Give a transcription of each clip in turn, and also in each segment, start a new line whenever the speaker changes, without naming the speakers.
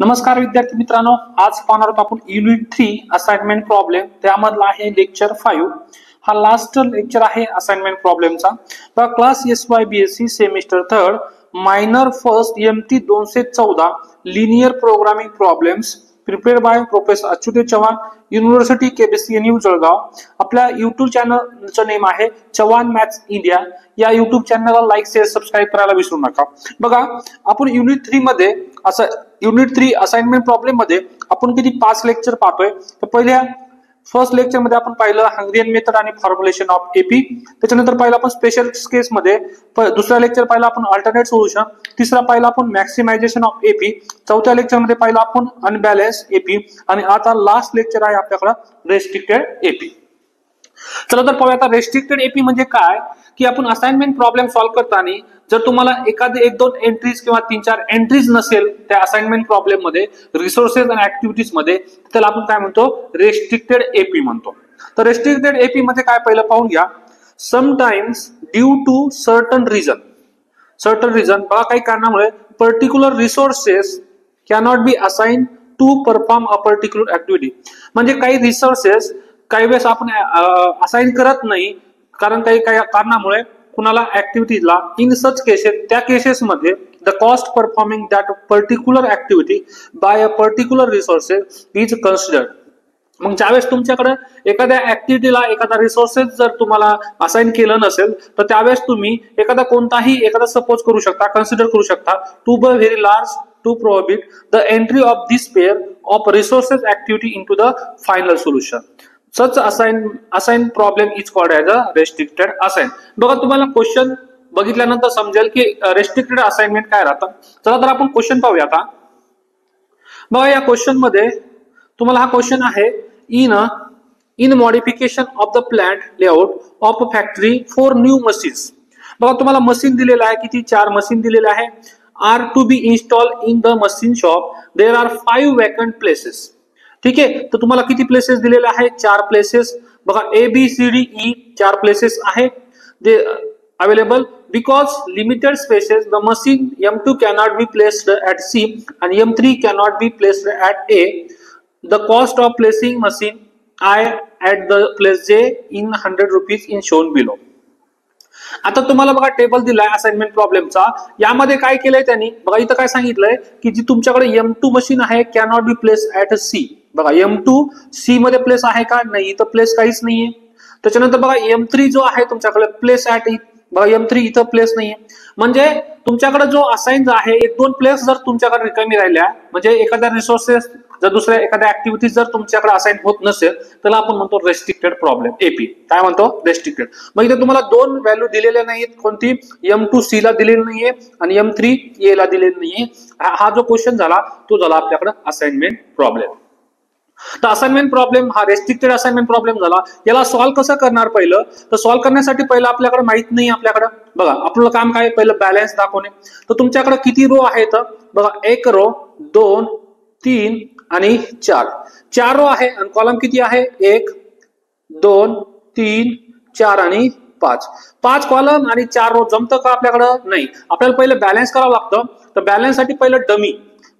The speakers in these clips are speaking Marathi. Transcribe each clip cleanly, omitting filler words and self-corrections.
नमस्कार विद्यार्थी मित्रांनो, आज पाहणार आहोत आपण युनिट 3 असाइनमेंट प्रॉब्लेम. त्यामधला आहे लेक्चर 5. हा लास्ट लेक्चर आहे असाइनमेंट प्रॉब्लेमचा. तर class SY BSc semester 3 minor first MT 214 linear programming problems prepared by professor Achyut Chavan, university KBCNU Jalgaon. आपल्या YouTube चॅनलचं नेम आहे चव्हाण मॅथ्स इंडिया. या YouTube चॅनलला लाईक शेअर सबस्क्राईब करायला विसरू नका. बघा, आपण युनिट 3 मध्ये युनिट 3 असाइनमेंट प्रॉब्लेम मध्ये आपण किती 5 लेक्चर पाहतोय. तर पहिल्या फर्स्ट लेक्चर मध्ये आपण पाहिलं हंगेरियन मेथड आणि फॉर्म्युलेशन ऑफ एपी. त्याच्यानंतर पाहिलं आपण स्पेशल केस मध्ये. दुसरा लेक्चर पाहिला आपण अल्टरनेट सोल्युशन. तिसरा पाहिला आपण मॅक्सिमायझेशन ऑफ एपी. चौथ्या लेक्चर मध्ये पाहिलं आपण अनबॅलन्स एपी. आणि आता लास्ट लेक्चर आहे आपल्याकडे रेस्ट्रिक्टेड एपी. चला तर पाहूया आता रेस्ट्रिक्टेड एपी म्हणजे काय. की आपण असाइनमेंट प्रॉब्लेम सॉल्व्ह करताना जर तुम्हाला एखादी 1-2 एंट्रीज किंवा 3-4 एंट्रीज नसेल त्या असाइनमेंट प्रॉब्लेम मध्ये रिसोर्सेस आणि ऍक्टिव्हिटीज मध्ये, त्याला आपण काय म्हणतो, रेस्ट्रिक्टेड एपी म्हणतो. तर रेस्ट्रिक्टेड एपी मध्ये काय पहिलं पाहून घ्या. Sometimes due to certain reason बघा, काही कारणामुळे particular resources cannot be assign to perform a particular activity. म्हणजे काही रिसोर्सेस काही वेळेस आपण असाइन करत नाही, कारण काही कारणामुळे कुणाला ऍक्टिव्हिटीला. इन सच केसेस, त्या केसेस मध्ये the cost performing that particular activity by a particular resources is considered. मग ज्यावेळेस तुमच्याकडे एखाद्या ऍक्टिव्हिटीला एखादा रिसोर्सेस जर तुम्हाला असाइन केलं नसेल, तर त्यावेळेस तुम्ही एखादा सपोज करू शकता, कन्सिडर करू शकता to be very large to prohibit the entry of this pair of resources activity into the final solution. Such assign problem is called as a restricted assign. बघा, तुम्हाला क्वेश्चन बघितल्यानंतर समजेल की रेस्ट्रिक्टेड असाइनमेंट काय राहतं. चला तर आपण क्वेश्चन पाहूया आता. बघा, या क्वेश्चन मध्ये तुम्हाला हा क्वेश्चन आहे in modification of the plant layout of a factory for new machines. बघा, तुम्हाला मशीन दिलेलं आहे, किती 4 मशीन दिलेले आहे. Are to be install in the machine shop. There are 5 vacant places. ठीक आहे, तर तुम्हाला किती प्लेसेस दिलेले आहे, 4 प्लेसेस. बघा, ABCDE 4 प्लेसेस आहे they available. Because limited spaces the machine M2 cannot be placed at C आणि M3 cannot be placed at A. The cost of placing machine I at the place J in 100 rupees in shown below. आता तुम्हाला बघा टेबल दिलाय असाइनमेंट प्रॉब्लेमचा. यामध्ये काय केलंय त्यांनी, बघा इथं काय सांगितलंय की जी तुमच्याकडे M2 मशीन आहे cannot be place at C. बघा, M2 C मध्ये प्लेस आहे का, नाही, इथं प्लेस काहीच नाहीये. त्याच्यानंतर बघा M3 जो आहे तुमच्याकडे प्लेस ऍट, बघा M3 इथं प्लेस नाहीये. म्हणजे तुमच्याकडे जो असाइन आहे 1-2 प्लेस जर तुमच्याकडे रिकामी राहिल्या, म्हणजे एखाद्या रिसोर्सेस जर दुसऱ्या एखाद्या ऍक्टिव्हिटीज जर तुमच्याकडे असाइन होत नसेल, त्याला आपण म्हणतो रेस्ट्रिक्टेड प्रॉब्लेम एपी. काय म्हणतो, रेस्ट्रिक्टेड. मग इथे तुम्हाला 2 व्हॅल्यू दिलेल्या नाहीत. कोणती, M2 C ला दिलेली नाहीये आणि M3 A ला दिलेली नाहीये. हा जो क्वेश्चन झाला तो झाला आपल्याकडे असाइनमेंट प्रॉब्लेम. तर असाइनमेंट प्रॉब्लेम हा रेस्ट्रिक्टेड असाइनमेंट प्रॉब्लेम झाला. याला सॉल्व्ह कसं करणार पहिलं, तर सॉल्व्ह करण्यासाठी पहिलं आपल्याकडे माहित नाही. आपल्याकडे बघा, आपलं काम काय, पहिलं बॅलन्स दाखवणे. तर तुमच्याकडे किती रो आहेत, बघा 1 रो 2 3 आणि 4 रो आहे. आणि कॉलम किती आहे, 1 2 3 4 आणि 5 कॉलम आणि 4 रो. जमतं का आपल्याकडं, नाही. आपल्याला पहिलं बॅलन्स करावं लागतं. तर बॅलन्स साठी पहिलं डमी,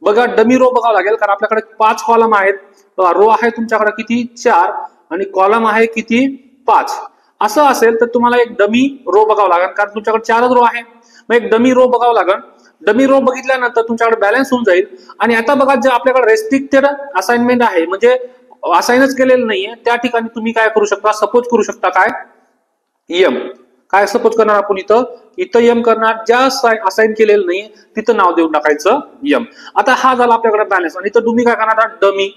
बघा डमी रो बघावं लागेल, कारण आपल्याकडे 5 कॉलम आहेत. रो आहे तुमच्याकडे किती, 4 आणि कॉलम आहे किती, 5. असं असेल तर तुम्हाला एक डमी रो बघावं लागेल, कारण तुमच्याकडे 4 रो आहे. मग एक डमी रो बघावं लागेल. डमी रो बघितल्यानंतर तुमच्याकडे बॅलन्स होऊन जाईल. आणि आता बघा, जे आपल्याकडे रेस्ट्रिक्टेड असाइनमेंट आहे, म्हणजे असाइनच केलेलं नाहीये, त्या ठिकाणी तुम्ही काय करू शकता, सपोज करू शकता. काय, M काय सपोज करणार आपण, इथं M करणार. ज्या असाइन केलेलं नाही तिथं नाव देऊन टाकायचं M. आता हा झाला आपल्याकडे बॅलन्स. आणि इथं तुम्ही काय करणार, डमी.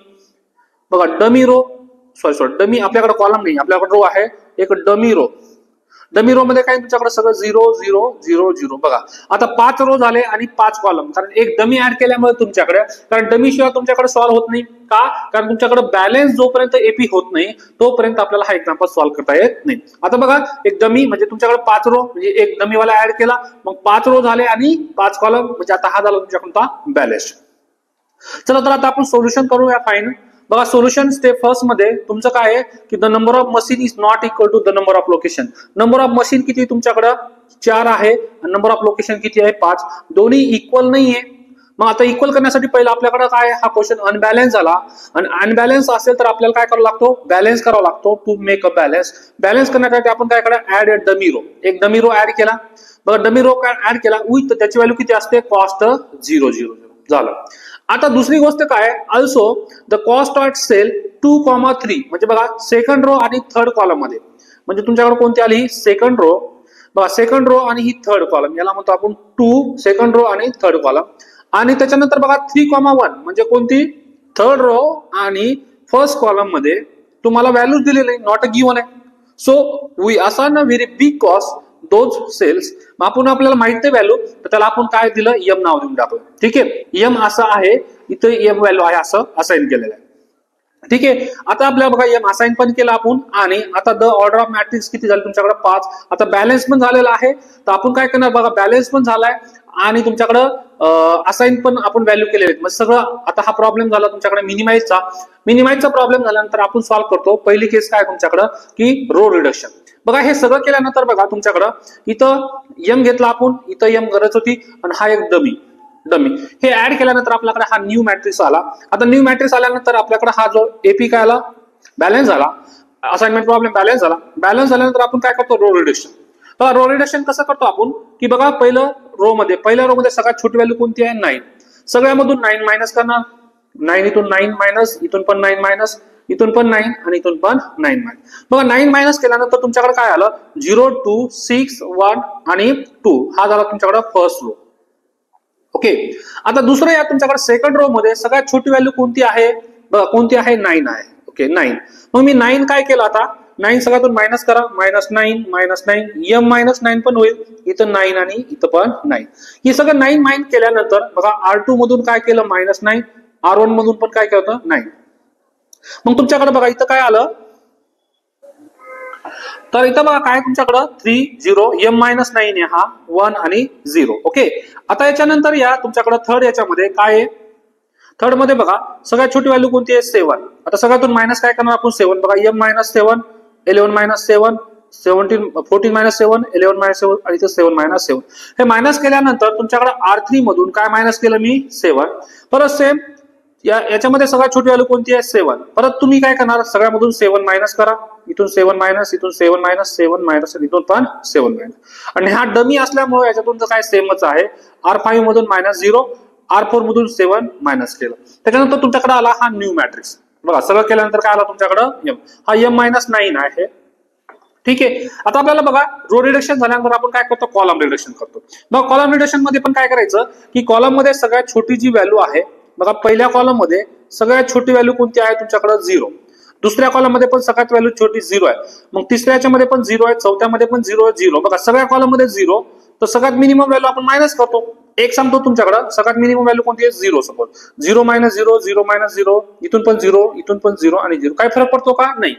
बघा, डमी रो सॉरी डमी, आपल्याकडे कॉलम नाही, आपल्याकडे रो आहे एक डमी रो. डमी रो मध्ये काय तुमच्याकडे सगळं 0 0 0 0. बघा, आता 5 रो झाले आणि 5 कॉलम, कारण एक डमी ऍड केल्यामुळे तुमच्याकडे, कारण डमी शिवाय तुमच्याकडे सॉल्व्ह होत नाही का, कारण तुमच्याकडे बॅलन्स जोपर्यंत एपी होत नाही तोपर्यंत आपल्याला हा एक्झाम्पल सॉल्व्ह करता येत नाही. आता बघा, एक डमी म्हणजे तुमच्याकडे 5 रो, म्हणजे एक डमीवाला ऍड केला, मग 5 रो झाले आणि 5 कॉलम, म्हणजे आता हा झाला तुमच्याकडे बॅलन्स. चला तर आता आपण सोल्युशन करूया. फाईन. बघा, सोल्युशन स्टेप फर्स्ट मध्ये तुमचं काय आहे की the number of machine is not equal to the number of location. Number of machine किती तुमच्याकडे 4 आहे आणि नंबर ऑफ लोकेशन किती आहे 5. दोन्ही इक्वल नाहीये. मग आता इक्वल करण्यासाठी पहिला आपल्याकडे काय हा क्वेश्चन अनबॅलन्स झाला आणि अनबॅलन्स असेल तर आपल्याला काय करावं लागतो बॅलन्स करावा लागतो to make a balance. Balance करण्यासाठी आपण काय करा ऍड डमी रो एक डमी रो ऍड केला बघा डमी रो ऍड केला विथ त्याची व्हॅल्यू किती असते कॉस्ट 0 0 0 झालं. आता दुसरी गोष्ट काय also the cost of cell 2,3 म्हणजे बघा सेकंड रो आणि थर्ड कॉलम मध्ये म्हणजे तुमच्याकडे कोणती आली सेकंड रो बघा सेकंड रो आणि ही थर्ड कॉलम याला म्हणतो आपण 2 सेकंड रो आणि थर्ड कॉलम आणि त्याच्यानंतर बघा 3,1 म्हणजे कोणती थर्ड रो आणि फर्स्ट कॉलम मध्ये तुम्हाला व्हॅल्यूज दिलेली नॉट अ गिव्हन आहे. So we assign a very big cost those cells. मग आपण आपल्याला माहित नाही व्हॅल्यू तर त्याला आपण काय दिलं एम नाव देऊन टाकलं. ठीक आहे एम असं आहे इथं एम व्हॅल्यू आहे असं असाइन केलेलं आहे. ठीक आहे आता आपल्याला बघा एम असाइन पण केलं आपण आणि आता द ऑर्डर ऑफ मॅट्रिक्स किती झालं तुमच्याकडे 5. आता बॅलन्स पण झालेला आहे तर आपण काय करणार बघा बॅलन्स पण झालाय आणि तुमच्याकडं असाइन पण आपण व्हॅल्यू केलेले आहेत. मग सगळं आता हा प्रॉब्लेम झाला तुमच्याकडे मिनिमाइजचा प्रॉब्लेम झाल्यानंतर आपण सॉल्व्ह करतो. पहिली केस काय तुमच्याकडं की रो रिडक्शन. बघा हे सगळं केल्यानंतर बघा तुमच्याकडं इथं एम घेतला आपण इथं एम गरज होती आणि हा एक डमी हे ऍड केल्यानंतर आपल्याकडे हा न्यू मॅट्रिक्स आला. आता न्यू मॅट्रिक्स आल्यानंतर आपल्याकडे हा जो एपी काय आला बॅलन्स झाला असाइनमेंट प्रॉब्लेम बॅलन्स झाल्यानंतर आपण काय करतो रो रिडक्शन. बघा रो रिडक्शन कसं करतो आपण की बघा पहिल्या रो मध्ये सगळ्यात छोटी व्हॅल्यू कोणती आहे 9 सगळ्यामधून 9 मायनस करणार 9 इथून 9 मायनस इथून पण 9 मायनस इथून पण 9 आणि इथून पण 9 मायनस. बघा 9 मायनस केल्यानंतर तुमच्याकडे काय आलं 0 2 6 1 आणि 2 हा झाला तुमच्याकडे फर्स्ट रो. ओके आता दुसरं या तुमच्याकडे सेकंड रो मध्ये सगळ्यात छोटी व्हॅल्यू कोणती आहे बघा कोणती आहे 9 आहे. ओके 9 मग मी 9 काय केलं आता 9 सगळ्यातून मायनस करा -9 एम -9 पण होईल इथं 9 आणि इथं पण 9 हे सगळं 9 माइन केल्यानंतर बघा R2 मधून काय केलं -9 R1 मधून पण काय केलं 9. मग तुमच्याकडे बघा इथं काय आलं तर इथं बघा काय तुमच्याकडं 3 0 एम -9 आहे हा 1 आणि 0. ओके आता याच्यानंतर या तुमच्याकडे थर्ड याच्यामध्ये काय आहे थर्ड मध्ये बघा सगळ्यात छोटी व्हॅल्यू कोणती आहे 7. आता सगळ्यातून मायनस काय करणार आपण 7 बघा एम -7 11 -7 17 14 -7 11 -7 आणि इथं 7 -7 हे मायनस केल्यानंतर तुमच्याकडे R3 मधून काय मायनस केलं मी 7 परत सेम याच्यामध्ये सगळ्यात छोटी व्हॅल्यू कोणती आहे 7 परत तुम्ही काय करणार सगळ्यामधून 7 मायनस करा इथून 7 मायनस इथून 7 मायनस 7 मायनस इथून पण 7 मायनस आणि हा डमी असल्यामुळे याच्यातून तर काय सेमच आहे R5 मधून -0 R4 मधून 7 मायनस केलं त्याच्यानंतर तुमच्याकडे आला हा न्यू मॅट्रिक्स. बघा सगळं केल्यानंतर काय आला तुमच्याकडे एम हा एम -9 आहे. ठीक आहे आता आपल्याला बघा रो रिडक्शन झाल्यानंतर आपण काय करतो कॉलम रिडक्शन करतो. बघा कॉलम रिडक्शन मध्ये पण काय करायचं की कॉलम मध्ये सगळ्यात छोटी जी व्हॅल्यू आहे बघा पहिल्या कॉलम मध्ये सगळ्यात छोटी व्हॅल्यू कोणती आहे तुमच्याकडे 0 दुसऱ्या कॉलम मध्ये पण सगळ्यात व्हॅल्यू छोटी 0 आहे मग तिसऱ्याच्या मध्ये पण 0 आहे चौथ्यामध्ये पण 0 बघा सगळ्या कॉलम मध्ये 0 तर सगळ्यात मिनिमम व्हॅल्यू आपण मायनस करतो. एक सांगतो तुमच्याकडे सगळ्यात मिनिमम व्हॅल्यू कोणती आहे 0 सपोज 0 -0 0 -0 इथून पण 0 इथून पण 0 आणि 0 काय फरक पडतो का नाही.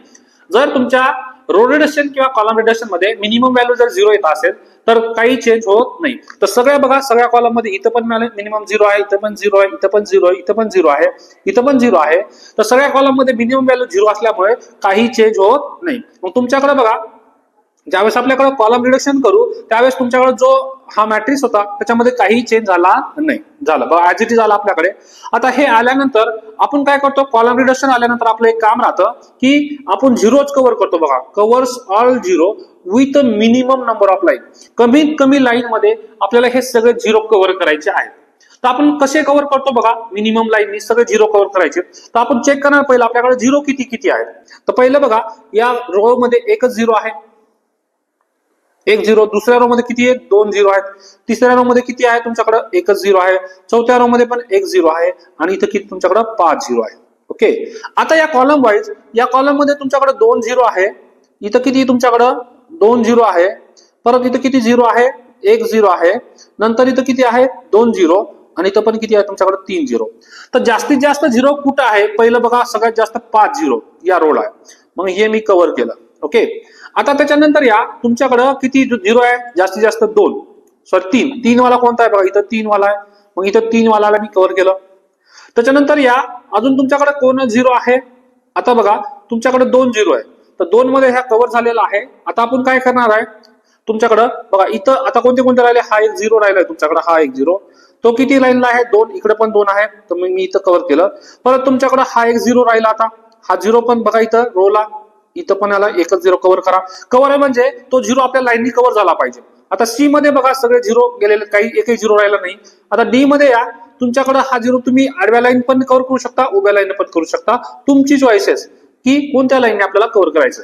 जर तुमच्या रो रिडक्शन किंवा कॉलम रिडक्शन मध्ये मिनिमम व्हॅल्यू जर 0 येत असेल तर काही चेंज होत नाही. तर सगळ्या बघा सगळ्या कॉलम मध्ये इथं पण मिनिमम 0 आहे इथं पण 0 आहे इथं पण 0 आहे इथं पण 0 आहे इथं पण 0 आहे तर सगळ्या कॉलम मध्ये मिनिमम व्हॅल्यू 0 असल्यामुळे काही चेंज होत नाही. मग तुमच्याकडे बघा ज्यावेळेस आपल्याकडे कॉलम रिडक्शन करू त्यावेळेस तुमच्याकडे जो हा मॅट्रिक्स होता त्याच्यामध्ये काही चेंज झाला नाही झालं बघा ऍज इट इज आला आपल्याकडे. आता हे आल्यानंतर आपण काय करतो कॉलम रिडक्शन आल्यानंतर आपलं एक काम राहतं की आपण झिरोच कव्हर करतो बघा covers all 0 with minimum number of line कमीत कमी लाईन मध्ये आपल्याला हे सगळे 0 कव्हर करायचे आहेत. तर आपण कसे कव्हर करतो बघा मिनिमम लाईननी सगळे 0 कव्हर करायचे. तर आपण चेक करणार पहिलं आपल्याकडे 0 किती आहेत. तर पहिलं बघा या रो मध्ये एकच 0 आहे 1 0 दुसऱ्या रो मध्ये किती आहे 2 0 आहेत तिसऱ्या रो मध्ये किती आहे तुमच्याकडे एकच 0 आहे चौथ्या रो मध्ये पण 1 0 आहे आणि इथं किती तुमच्याकडे 5 0 आहे. ओके आता या कॉलम वाईज या कॉलम मध्ये तुमच्याकडे 2 0 आहे इथं किती तुमच्याकडे 2 0 आहे परत इथं किती 0 आहे 1 0 आहे नंतर इथं किती आहे 2 0 आणि इथं पण किती आहे तुमच्याकडे 3 0. तर जास्तीत जास्त 0 कुठं आहे पहिलं बघा सगळ्यात जास्त 5 0 या रोला आहे मग हे मी कव्हर केलं. ओके आता त्याच्यानंतर या तुमच्याकडं किती 0 आहे जास्तीत जास्त 2 सॉरी 3 वाला कोणता आहे बघा इथं 3 वाला आहे मग इथं 3 वाला मी कव्हर केलं. त्याच्यानंतर या अजून तुमच्याकडे कोण 0 आहे आता बघा तुमच्याकडे 2 0 आहे तर 2 मध्ये ह्या कव्हर झालेला आहे. आता आपण काय करणार आहे तुमच्याकडे बघा इथं आता कोणते कोणते राहिले, हा एक झिरो राहिलाय तुमच्याकडे, हा एक झिरो, तो किती लाईनला आहे 2, इकडे पण 2 आहे, तर मी इथं कव्हर केलं. परत तुमच्याकडे हा एक झिरो राहिला, आता हा झिरो पण बघा इथं रोला, इथं पण याला एकच झिरो कव्हर करा. कव्हर आहे म्हणजे तो झिरो आपल्या लाईननी कव्हर झाला पाहिजे. आता सी मध्ये बघा सगळे झिरो गेलेले, काही एकही झिरो राहिला नाही. आता डी मध्ये या, तुमच्याकडे हा झिरो तुम्ही आडव्या लाईन पण कव्हर करू शकता, उभ्या लाईन पण करू शकता, तुमची चॉईसेस की कोणत्या लाईनने आपल्याला कव्हर करायचं.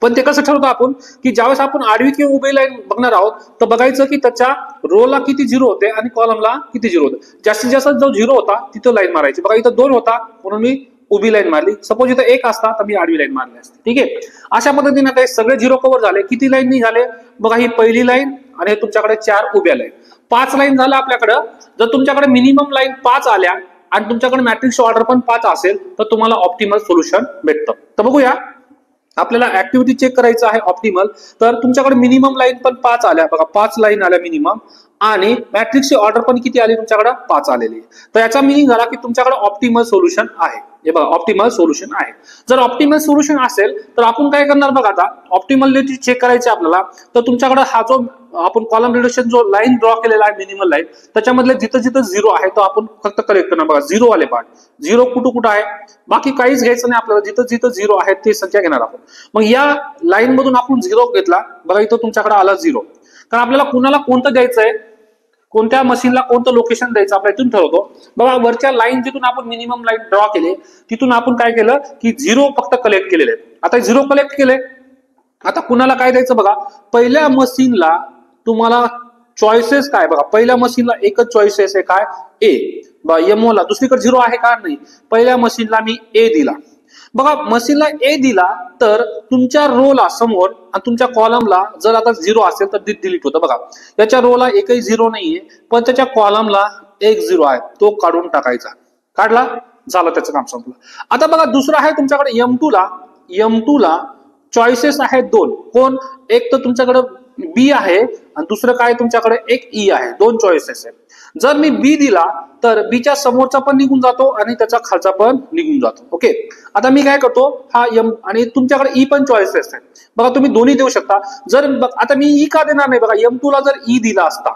पण ते कसं ठरवतो आपण की ज्यावेळेस आपण आडवी किंवा उभी लाईन बघणार आहोत तर बघायचं की त्याच्या रोला किती झिरो होते आणि कॉलमला किती झिरो होते. जास्तीत जास्त जो झिरो होता तिथं लाईन मारायची. बघा इथं 2 होता म्हणून मी उभी लाईन मारली, सपोज इथं 1 असता तर मी आडवी लाईन मारली असते. ठीक आहे, अशा पद्धतीने आता सगळे झिरो कव्हर झाले. किती लाईन निघाले बघा, ही पहिली लाईन आणि तुमच्याकडे 4 उभ्या लाईन, 5 लाईन झालं आपल्याकडे. जर तुमच्याकडे मिनिमम लाईन 5 आल्या आणि तुमच्याकडे मॅट्रिक्स ऑर्डर पण 5 असेल तर तुम्हाला ऑप्टिमल सोल्युशन भेटतं. तर बघूया, आपल्याला ऍक्टिव्हिटी चेक करायचं आहे ऑप्टिमल. तर तुमच्याकडे मिनिमम लाईन पण 5 आल्या, बघा 5 लाईन आल्या मिनिमम, आणि मॅट्रिक्सची ऑर्डर पण किती आली तुमच्याकडे 5 आलेली. तर याचा मिनिंग झाला की तुमच्याकडे ऑप्टिमल सोल्युशन आहे. हे बघा ऑप्टिमल सोल्युशन आहे. जर ऑप्टिमल सोल्युशन असेल तर आपण काय करणार बघा, आता ऑप्टिमलिटी चेक करायची आपल्याला. तर तुमच्याकडे हा जो आपण कॉलम रिडक्शन जो लाईन ड्रॉ केलेला आहे मिनिमल लाईन, त्याच्यामधले जिथं जिथं झिरो आहे तो आपण फक्त कलेक्ट करणार. बघा झिरो वाले पार्ट, झिरो कुठं आहे, बाकी काहीच घ्यायचं नाही आपल्याला, जिथं जिथं झिरो आहे ते संख्या घेणार आपण. मग या लाईन मधून आपण झिरो घेतला, बघा इथं तुमच्याकडे आला झिरो. कारण आपल्याला कुणाला कोणतं द्यायचंय, कोणत्या मशीनला कोणतं लोकेशन द्यायचं आपल्या इथून ठरवतो. बघा वरच्या लाईन जिथून आपण मिनिमम लाईन ड्रॉ केले तिथून आपण काय केलं की झिरो फक्त कलेक्ट केलेले. आता झिरो कलेक्ट केले, आता कुणाला काय द्यायचं बघा, पहिल्या मशीनला तुम्हाला चॉईसेस काय बघा, पहिल्या मशीनला एकच चॉईसेस आहे काय, ए. M1 ला दुसरीकडे झिरो आहे का नाही, पहिल्या मशीनला मी ए दिला. बघा मशीनला ए दिला तर तुमच्या रोला समोर आणि तुमच्या कॉलमला जर आता झिरो असेल तर डिलीट होतं. बघा याच्या रोला एकही झिरो नाहीये पण त्याच्या कॉलमला एक झिरो आहे, तो काढून टाकायचा. काढला, झालं, त्याचं काम संपलं. आता बघा दुसरं आहे तुमच्याकडे M2 ला चॉईसेस आहेत 2. कोण, एक तर तुमच्याकडे बी आहे आणि दुसरं काय तुमच्याकडे एक ई आहे, 2 चॉईसेस आहेत. जर मी बी दिला तर बीच्या समोरचा पण निघून जातो आणि त्याचा खालचा पण निघून जातो. ओके, आता मी काय करतो, हा एम आणि तुमच्याकडे ई पण चॉईसेस आहेत. बघा तुम्ही दोन्ही देऊ शकता. जर आता मी ई का देणार नाही, बघा M2 ला जर ई दिला असता,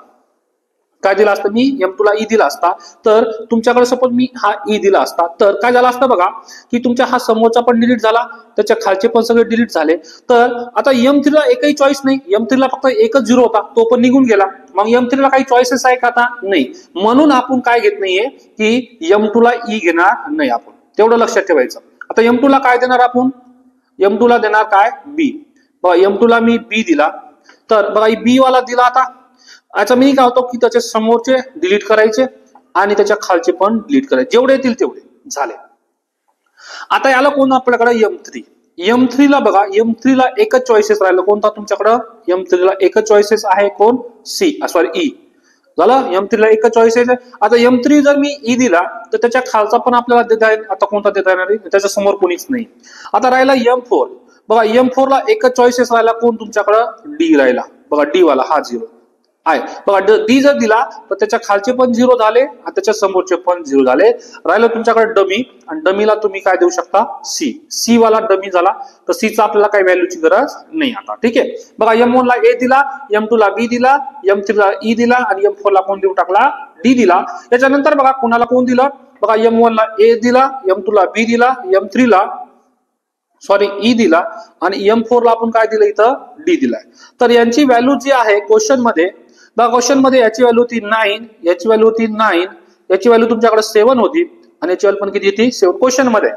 काय दिला असतं, मी M2 ला ई दिला असता तर तुमच्याकडे सपोज मी हा ई दिला असता तर काय झालं असतं बघा की तुमच्या हा समोरचा पण डिलीट झाला, त्याच्या खालचे पण सगळे डिलीट झाले. तर आता M3 ला एकही चॉईस नाही, M3 ला फक्त एकच झिरो होता, तो पण निघून गेला. मग M3 ला काही चॉईसेस आहे का आता, नाही. म्हणून आपण काय घेत नाहीये की M2 ला ई घेणार नाही आपण, तेवढं लक्षात ठेवायचं. आता M2 ला काय देणार आपण, M2 ला देणार काय, बी. बघा M2 ला मी बी दिला, तर बघा बी वाला दिला. आता याचा मी काय होतो की त्याच्या समोरचे डिलीट करायचे आणि त्याच्या खालचे पण डिलीट करायचे, जेवढे येतील तेवढे झाले. आता याला कोण आपल्याकडे M3 ला बघा, M3 ला एकच चॉईसेस राहिलं, कोणता तुमच्याकडं, M3 ला एकच चॉईसेस आहे, कोण, सी, सॉरी ई झालं. M3 ला एकच चॉईसेस आहे. आता M3 जर मी ई दिला तर त्याच्या खालचा पण आपल्याला देता येईल, आता कोणता देता येणार आहे, त्याच्या समोर कोणीच नाही. आता राहिला M4. बघा M4 ला एकच चॉईसेस राहिला, कोण तुमच्याकडं, डी राहिला. बघा डी वाला हा झिरो आहे. बघा डी जर दिला तर त्याच्या खालचे पण झिरो झाले आणि त्याच्या समोरचे पण झिरो झाले. राहिलं तुमच्याकडे डमी, आणि डमीला तुम्ही काय देऊ शकता, सी वाला डमी झाला. तर सीचा आपल्याला काही व्हॅल्यूची गरज नाही आता. ठीक आहे, बघा M1 ला ए दिला, M2 ला बी दिला, M3 ला ई दिला आणि M4 ला कोण देऊ टाकला, डी दिला. त्याच्यानंतर बघा कुणाला कोण दिलं, बघा M1 ला ए दिला, M2 ला बी दिला, M3 ला ई दिला आणि M4 ला आपण काय दिलं इथं, डी दिलाय. तर यांची व्हॅल्यू जी आहे क्वेश्चन मध्ये, बघा क्वेश्चन मध्ये याची व्हॅल्यू होती 9, याची व्हॅल्यू होती 9, याची व्हॅल्यू तुमच्याकडे 7 होती आणि याची व्हॅल्यू पण किती होती, 7 क्वेश्चन मध्ये.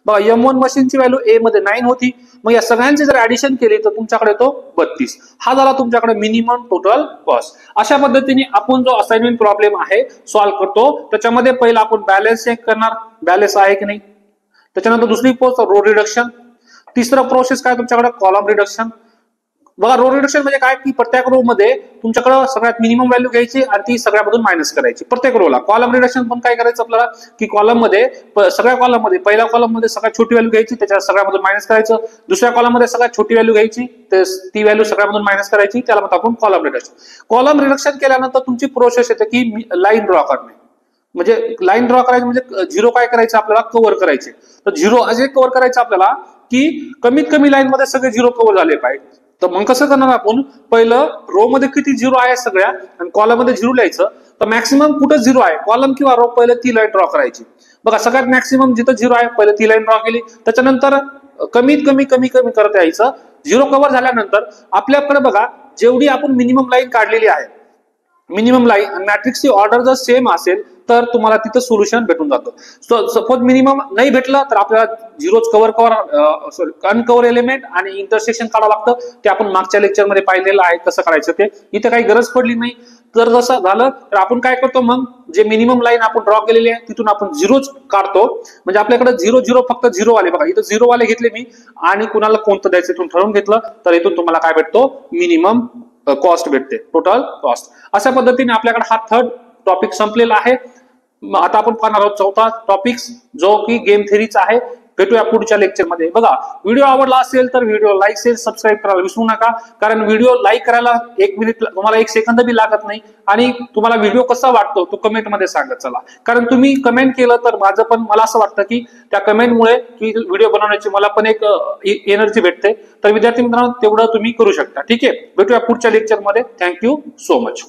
बघा M1 मशीनची व्हॅल्यू ए मध्ये 9 होती. मग या सगळ्यांची जर ऍडिशन केली तर तुमच्याकडे तो 32. हा झाला तुमच्याकडे मिनिमम टोटल कॉस्ट. अशा पद्धतीने आपण जो असाइनमेंट प्रॉब्लेम आहे सॉल्व्ह करतो. त्याच्यामध्ये पहिला आपण बॅलन्स चेक करणार, बॅलन्स आहे की नाही. त्याच्यानंतर दुसरी प्रोसेस रो रिडक्शन, तिसरा प्रोसेस काय तुमच्याकडे, कॉलम रिडक्शन. बघा रो रिडक्शन म्हणजे काय की प्रत्येक रो मध्ये तुमच्याकडे सगळ्यात मिनिमम व्हॅल्यू घ्यायची आणि ती सगळ्यामधून मायनस करायची प्रत्येक रोला. कॉलम रिडक्शन पण काय करायचं आपल्याला की कॉलम मध्ये सगळ्या कॉलम मध्ये पहिल्या कॉलम मध्ये सगळ्यात छोटी व्हॅल्यू घ्यायची, त्याच्या सगळ्यामधून मायनस करायचं. दुसऱ्या कॉलम मध्ये सगळ्यात छोटी व्हॅल्यू घ्यायची, ती व्हॅल्यू सगळ्यामधून मायनस करायची, त्याला म्हणतो आपण कॉलम रिडक्शन. कॉलम रिडक्शन केल्यानंतर तुमची प्रोसेस येते की लाईन ड्रॉ करणे. म्हणजे लाईन ड्रॉ करायची म्हणजे झिरो काय करायचं आपल्याला, कव्हर करायचे. तर झिरो असे कव्हर करायचं आपल्याला की कमीत कमी लाईन मध्ये सगळे झिरो कव्हर झाले पाहिजे. तर मग कसं करणार आपण, पहिलं रो मध्ये किती झिरो आहे सगळ्या आणि कॉलम मध्ये झिरो लिहायचं. तर मॅक्सिमम कुठं झिरो आहे, कॉलम किंवा रो, पहिलं ती लाईन ड्रॉ करायची. बघा सगळ्यात मॅक्सिमम जिथं झिरो आहे पहिलं ती लाईन ड्रॉ केली, त्याच्यानंतर कमीत कमी कमी कमी करत यायचं. झिरो कव्हर झाल्यानंतर आपल्याकडे बघा जेवढी आपण मिनिमम लाईन काढलेली आहे, मिनिमम लाईन आणि मॅट्रिक्सची ऑर्डर जर सेम असेल तर तुम्हाला तिथं सोल्युशन भेटून जातं. सपोज मिनिमम नाही भेटलं तर आपल्याला झिरोज अनकव्हर एलिमेंट आणि इंटरसेक्शन काढावं लागतं. ते आपण मागच्या लेक्चरमध्ये पाहिलेलं आहे कसं करायचं ते, इथे काही गरज पडली नाही. तर जसं झालं तर आपण काय करतो, मग जे मिनिमम लाईन आपण ड्रॉ केलेली आहे तिथून आपण झिरोज काढतो. म्हणजे आपल्याकडे झिरो झिरो फक्त झिरो वाले, बघा इथं झिरो वाले घेतले मी आणि कुणाला कोणतं द्यायचं इथून ठरवून घेतलं, तर इथून तुम्हाला काय भेटतो, मिनिमम कॉस्ट भेटते, टोटल कॉस्ट. अशा पद्धतीने आपल्याकडे हा थर्ड टॉपिक संपलेला आहे. आता आपण पाहणार आहोत चौथा टॉपिक, जो की गेम थेअरीचा आहे. भेटूया पुढच्या लेक्चरमध्ये. बघा व्हिडिओ आवडला असेल तर व्हिडिओ लाईक शेअर सबस्क्राईब करायला विसरू नका, कारण व्हिडिओ लाईक करायला 1 मिनिट तुम्हाला 1 सेकंद बी लागत नाही. आणि तुम्हाला व्हिडिओ कसा वाटतो तो कमेंट मध्ये सांगत चला, कारण तुम्ही कमेंट केलं तर माझं पण, मला असं वाटतं की त्या कमेंटमुळे की व्हिडिओ बनवण्याची मला पण एक एनर्जी भेटते. तर विद्यार्थी मित्रांनो तेवढं तुम्ही करू शकता. ठीक आहे, भेटूया पुढच्या लेक्चरमध्ये. Thank you so much.